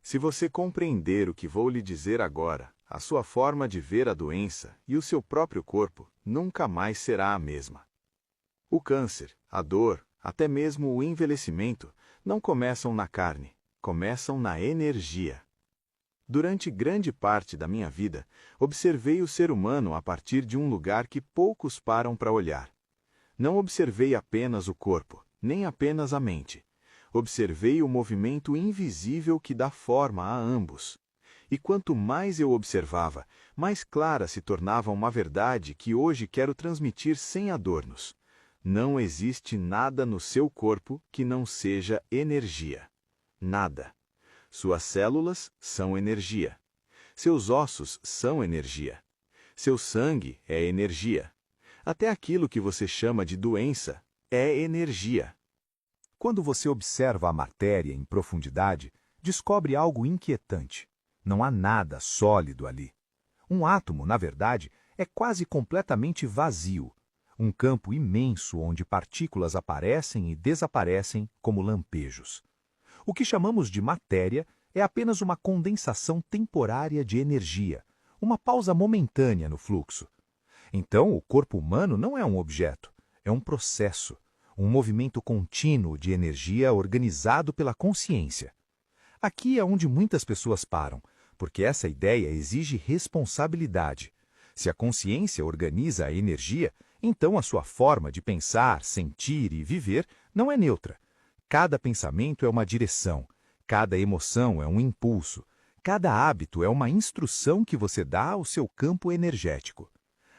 Se você compreender o que vou lhe dizer agora, a sua forma de ver a doença e o seu próprio corpo nunca mais será a mesma. O câncer, a dor, até mesmo o envelhecimento, não começam na carne, começam na energia. Durante grande parte da minha vida, observei o ser humano a partir de um lugar que poucos param para olhar. Não observei apenas o corpo, nem apenas a mente. Observei o movimento invisível que dá forma a ambos. E quanto mais eu observava, mais clara se tornava uma verdade que hoje quero transmitir sem adornos. Não existe nada no seu corpo que não seja energia. Nada. Suas células são energia. Seus ossos são energia. Seu sangue é energia. Até aquilo que você chama de doença é energia. Quando você observa a matéria em profundidade, descobre algo inquietante. Não há nada sólido ali. Um átomo, na verdade, é quase completamente vazio. Um campo imenso onde partículas aparecem e desaparecem como lampejos. O que chamamos de matéria é apenas uma condensação temporária de energia, uma pausa momentânea no fluxo. Então, o corpo humano não é um objeto, é um processo, um movimento contínuo de energia organizado pela consciência. Aqui é onde muitas pessoas param, porque essa ideia exige responsabilidade. Se a consciência organiza a energia, então a sua forma de pensar, sentir e viver não é neutra. Cada pensamento é uma direção, cada emoção é um impulso, cada hábito é uma instrução que você dá ao seu campo energético.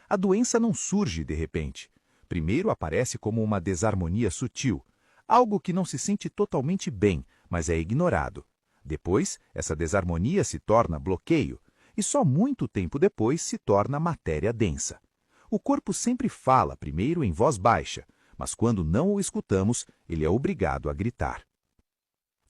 A doença não surge de repente. Primeiro aparece como uma desarmonia sutil, algo que não se sente totalmente bem, mas é ignorado. Depois, essa desarmonia se torna bloqueio, e só muito tempo depois se torna matéria densa. O corpo sempre fala primeiro em voz baixa, mas quando não o escutamos, ele é obrigado a gritar.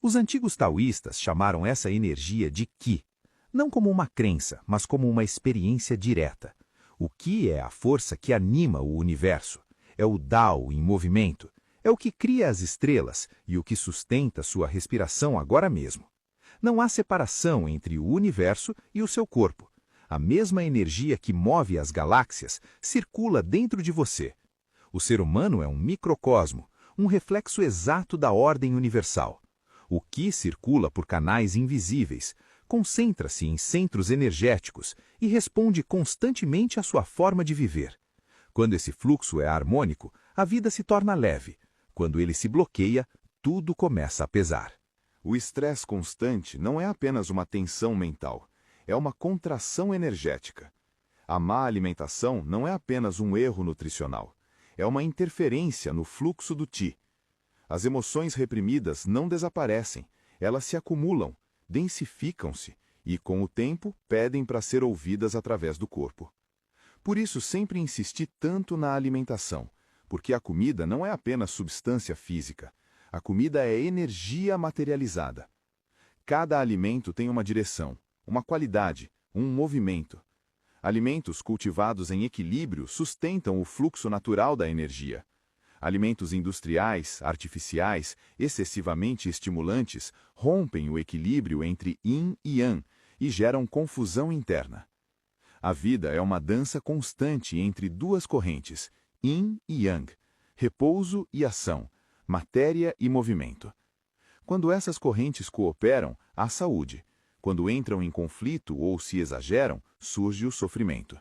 Os antigos taoístas chamaram essa energia de Qi, não como uma crença, mas como uma experiência direta. O Qi é a força que anima o universo, é o Dao em movimento, é o que cria as estrelas e o que sustenta sua respiração agora mesmo. Não há separação entre o universo e o seu corpo. A mesma energia que move as galáxias circula dentro de você. O ser humano é um microcosmo, um reflexo exato da ordem universal. O Qi circula por canais invisíveis, concentra-se em centros energéticos e responde constantemente à sua forma de viver. Quando esse fluxo é harmônico, a vida se torna leve. Quando ele se bloqueia, tudo começa a pesar. O estresse constante não é apenas uma tensão mental, é uma contração energética. A má alimentação não é apenas um erro nutricional, é uma interferência no fluxo do Qi. As emoções reprimidas não desaparecem, elas se acumulam, densificam-se e, com o tempo, pedem para ser ouvidas através do corpo. Por isso sempre insisti tanto na alimentação, porque a comida não é apenas substância física, a comida é energia materializada. Cada alimento tem uma direção, uma qualidade, um movimento. Alimentos cultivados em equilíbrio sustentam o fluxo natural da energia. Alimentos industriais, artificiais, excessivamente estimulantes, rompem o equilíbrio entre Yin e Yang e geram confusão interna. A vida é uma dança constante entre duas correntes, Yin e Yang, repouso e ação, matéria e movimento. Quando essas correntes cooperam, há saúde. Quando entram em conflito ou se exageram, surge o sofrimento.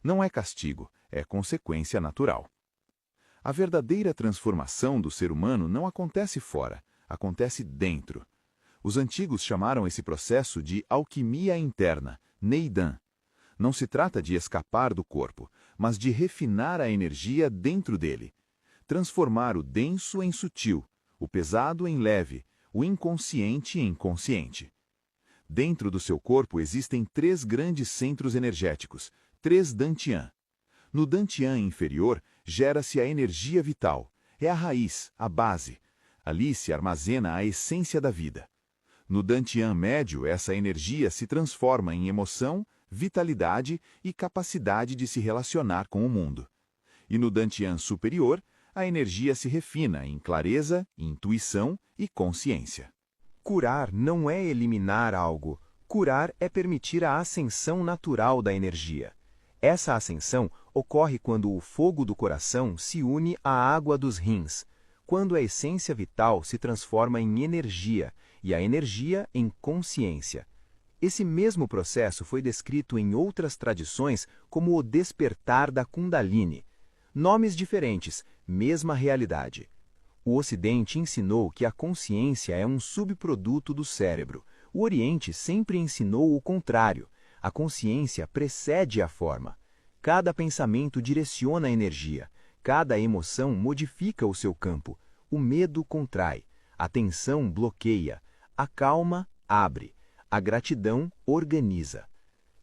Não é castigo, é consequência natural. A verdadeira transformação do ser humano não acontece fora, acontece dentro. Os antigos chamaram esse processo de alquimia interna, Neidan. Não se trata de escapar do corpo, mas de refinar a energia dentro dele. Transformar o denso em sutil, o pesado em leve, o inconsciente em consciente. Dentro do seu corpo existem 3 grandes centros energéticos, 3 Dantian. No Dantian inferior, gera-se a energia vital, é a raiz, a base. Ali se armazena a essência da vida. No Dantian médio, essa energia se transforma em emoção, vitalidade e capacidade de se relacionar com o mundo. E no Dantian superior, a energia se refina em clareza, intuição e consciência. Curar não é eliminar algo. Curar é permitir a ascensão natural da energia. Essa ascensão ocorre quando o fogo do coração se une à água dos rins, quando a essência vital se transforma em energia e a energia em consciência. Esse mesmo processo foi descrito em outras tradições como o despertar da Kundalini. Nomes diferentes, mesma realidade. O Ocidente ensinou que a consciência é um subproduto do cérebro. O Oriente sempre ensinou o contrário. A consciência precede a forma. Cada pensamento direciona a energia. Cada emoção modifica o seu campo. O medo contrai. A tensão bloqueia. A calma abre. A gratidão organiza.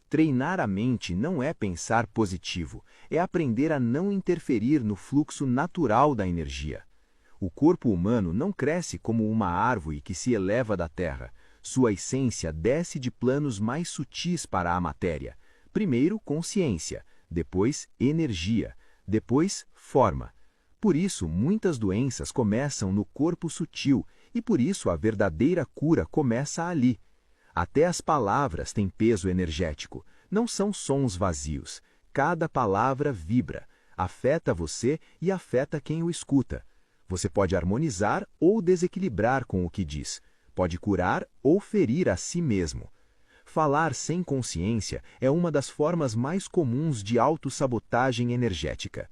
Treinar a mente não é pensar positivo, é aprender a não interferir no fluxo natural da energia. O corpo humano não cresce como uma árvore que se eleva da terra. Sua essência desce de planos mais sutis para a matéria. Primeiro, consciência, depois, energia, depois, forma. Por isso, muitas doenças começam no corpo sutil e por isso a verdadeira cura começa ali. Até as palavras têm peso energético, não são sons vazios. Cada palavra vibra, afeta você e afeta quem o escuta. Você pode harmonizar ou desequilibrar com o que diz, pode curar ou ferir a si mesmo. Falar sem consciência é uma das formas mais comuns de autossabotagem energética.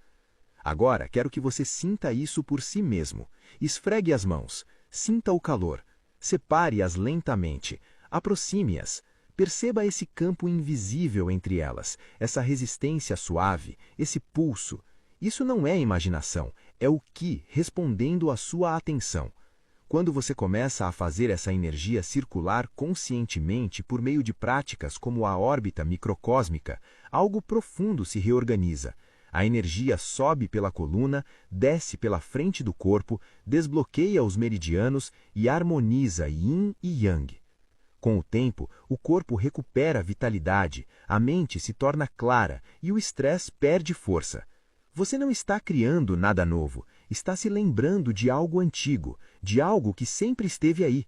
Agora quero que você sinta isso por si mesmo. Esfregue as mãos, sinta o calor, separe-as lentamente. Aproxime-as. Perceba esse campo invisível entre elas, essa resistência suave, esse pulso. Isso não é imaginação, é o Qi respondendo à sua atenção. Quando você começa a fazer essa energia circular conscientemente por meio de práticas como a órbita microcósmica, algo profundo se reorganiza. A energia sobe pela coluna, desce pela frente do corpo, desbloqueia os meridianos e harmoniza Yin e Yang. Com o tempo, o corpo recupera vitalidade, a mente se torna clara e o estresse perde força. Você não está criando nada novo, está se lembrando de algo antigo, de algo que sempre esteve aí.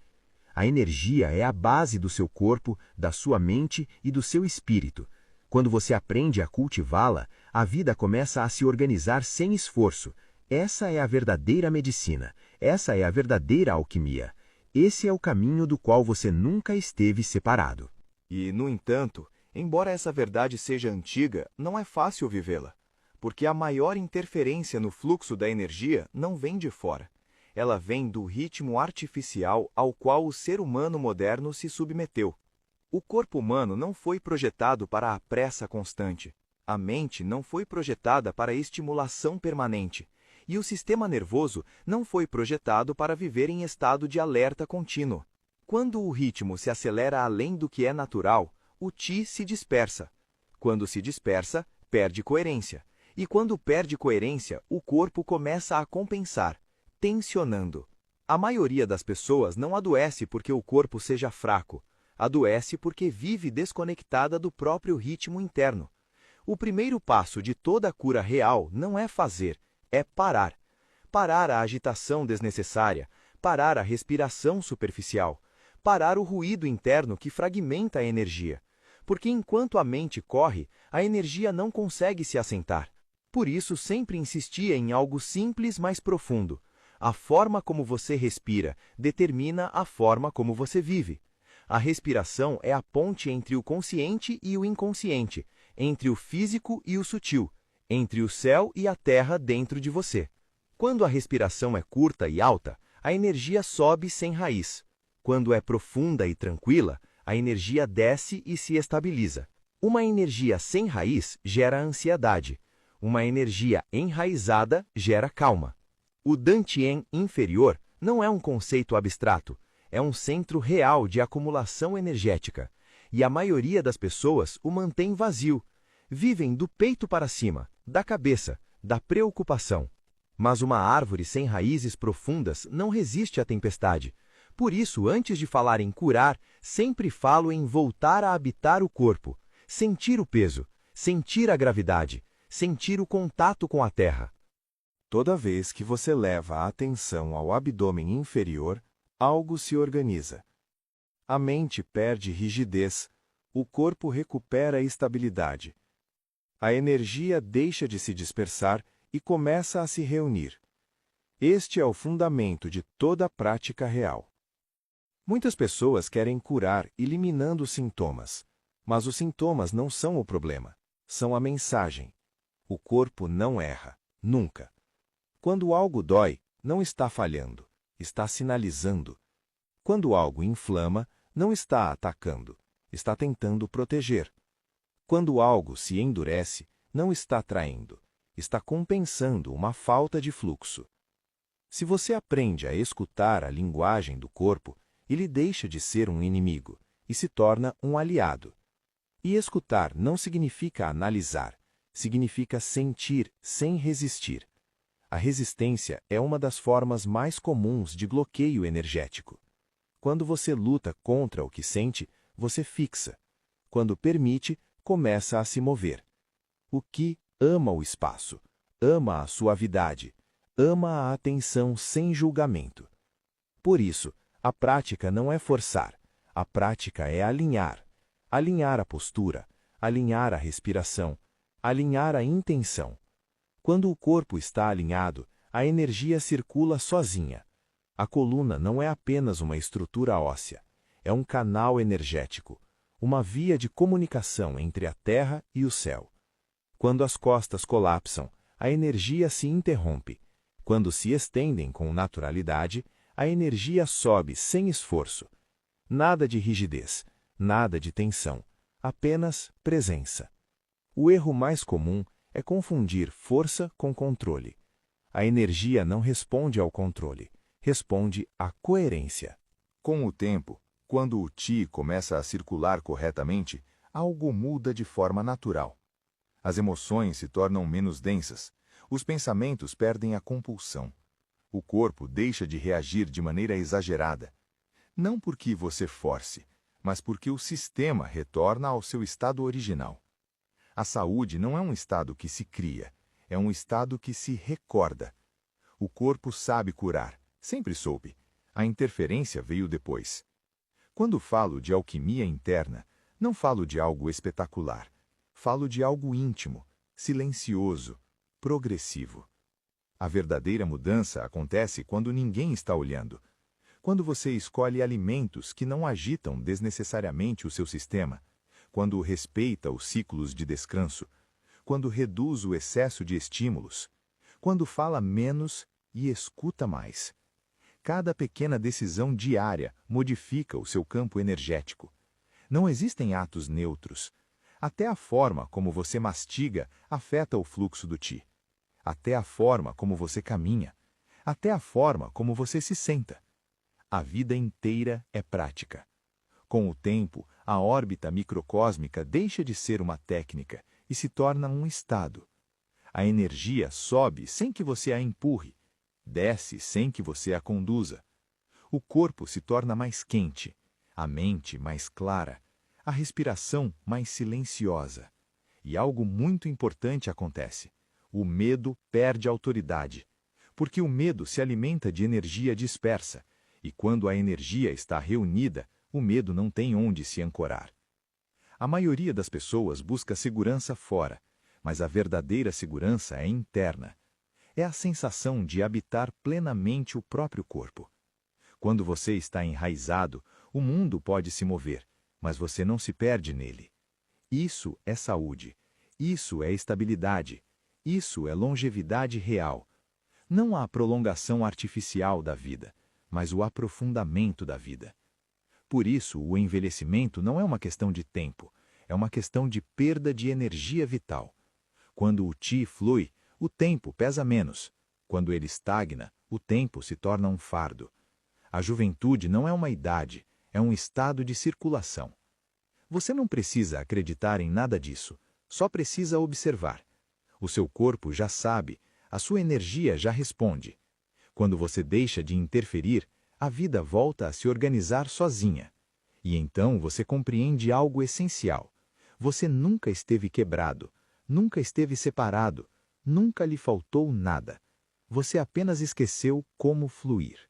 A energia é a base do seu corpo, da sua mente e do seu espírito. Quando você aprende a cultivá-la, a vida começa a se organizar sem esforço. Essa é a verdadeira medicina, essa é a verdadeira alquimia. Esse é o caminho do qual você nunca esteve separado. E, no entanto, embora essa verdade seja antiga, não é fácil vivê-la, porque a maior interferência no fluxo da energia não vem de fora. Ela vem do ritmo artificial ao qual o ser humano moderno se submeteu. O corpo humano não foi projetado para a pressa constante. A mente não foi projetada para a estimulação permanente. E o sistema nervoso não foi projetado para viver em estado de alerta contínuo. Quando o ritmo se acelera além do que é natural, o Qi se dispersa. Quando se dispersa, perde coerência. E quando perde coerência, o corpo começa a compensar, tensionando. A maioria das pessoas não adoece porque o corpo seja fraco. Adoece porque vive desconectada do próprio ritmo interno. O primeiro passo de toda a cura real não é fazer, é parar. Parar a agitação desnecessária, parar a respiração superficial, parar o ruído interno que fragmenta a energia. Porque enquanto a mente corre, a energia não consegue se assentar. Por isso sempre insistia em algo simples, mas profundo. A forma como você respira determina a forma como você vive. A respiração é a ponte entre o consciente e o inconsciente, entre o físico e o sutil, entre o céu e a terra dentro de você. Quando a respiração é curta e alta, a energia sobe sem raiz. Quando é profunda e tranquila, a energia desce e se estabiliza. Uma energia sem raiz gera ansiedade. Uma energia enraizada gera calma. O Dantian inferior não é um conceito abstrato, é um centro real de acumulação energética. E a maioria das pessoas o mantém vazio. Vivem do peito para cima, da cabeça, da preocupação. Mas uma árvore sem raízes profundas não resiste à tempestade. Por isso, antes de falar em curar, sempre falo em voltar a habitar o corpo, sentir o peso, sentir a gravidade, sentir o contato com a terra. Toda vez que você leva a atenção ao abdômen inferior, algo se organiza. A mente perde rigidez, o corpo recupera estabilidade. A energia deixa de se dispersar e começa a se reunir. Este é o fundamento de toda a prática real. Muitas pessoas querem curar eliminando os sintomas, mas os sintomas não são o problema, são a mensagem. O corpo não erra, nunca. Quando algo dói, não está falhando, está sinalizando. Quando algo inflama, não está atacando, está tentando proteger. Quando algo se endurece, não está traindo, está compensando uma falta de fluxo. Se você aprende a escutar a linguagem do corpo, ele deixa de ser um inimigo e se torna um aliado. E escutar não significa analisar, significa sentir sem resistir. A resistência é uma das formas mais comuns de bloqueio energético. Quando você luta contra o que sente, você fixa. Quando permite, começa a se mover. O Qi ama o espaço, ama a suavidade, ama a atenção sem julgamento. Por isso, a prática não é forçar, a prática é alinhar. Alinhar a postura, alinhar a respiração, alinhar a intenção. Quando o corpo está alinhado, a energia circula sozinha. A coluna não é apenas uma estrutura óssea, é um canal energético, uma via de comunicação entre a terra e o céu. Quando as costas colapsam, a energia se interrompe. Quando se estendem com naturalidade, a energia sobe sem esforço. Nada de rigidez, nada de tensão, apenas presença. O erro mais comum é confundir força com controle. A energia não responde ao controle, responde à coerência. Com o tempo, quando o Qi começa a circular corretamente, algo muda de forma natural. As emoções se tornam menos densas, os pensamentos perdem a compulsão. O corpo deixa de reagir de maneira exagerada. Não porque você force, mas porque o sistema retorna ao seu estado original. A saúde não é um estado que se cria, é um estado que se recorda. O corpo sabe curar, sempre soube. A interferência veio depois. Quando falo de alquimia interna, não falo de algo espetacular. Falo de algo íntimo, silencioso, progressivo. A verdadeira mudança acontece quando ninguém está olhando. Quando você escolhe alimentos que não agitam desnecessariamente o seu sistema, quando respeita os ciclos de descanso, quando reduz o excesso de estímulos, quando fala menos e escuta mais. Cada pequena decisão diária modifica o seu campo energético. Não existem atos neutros. Até a forma como você mastiga afeta o fluxo do Qi. Até a forma como você caminha. Até a forma como você se senta. A vida inteira é prática. Com o tempo, a órbita microcósmica deixa de ser uma técnica e se torna um estado. A energia sobe sem que você a empurre, desce sem que você a conduza. O corpo se torna mais quente, a mente mais clara, a respiração mais silenciosa. E algo muito importante acontece. O medo perde autoridade, porque o medo se alimenta de energia dispersa, e quando a energia está reunida, o medo não tem onde se ancorar. A maioria das pessoas busca segurança fora, mas a verdadeira segurança é interna. É a sensação de habitar plenamente o próprio corpo. Quando você está enraizado, o mundo pode se mover, mas você não se perde nele. Isso é saúde. Isso é estabilidade. Isso é longevidade real. Não a prolongação artificial da vida, mas o aprofundamento da vida. Por isso, o envelhecimento não é uma questão de tempo, é uma questão de perda de energia vital. Quando o Qi flui, o tempo pesa menos. Quando ele estagna, o tempo se torna um fardo. A juventude não é uma idade, é um estado de circulação. Você não precisa acreditar em nada disso, só precisa observar. O seu corpo já sabe, a sua energia já responde. Quando você deixa de interferir, a vida volta a se organizar sozinha. E então você compreende algo essencial. Você nunca esteve quebrado, nunca esteve separado, nunca lhe faltou nada. Você apenas esqueceu como fluir.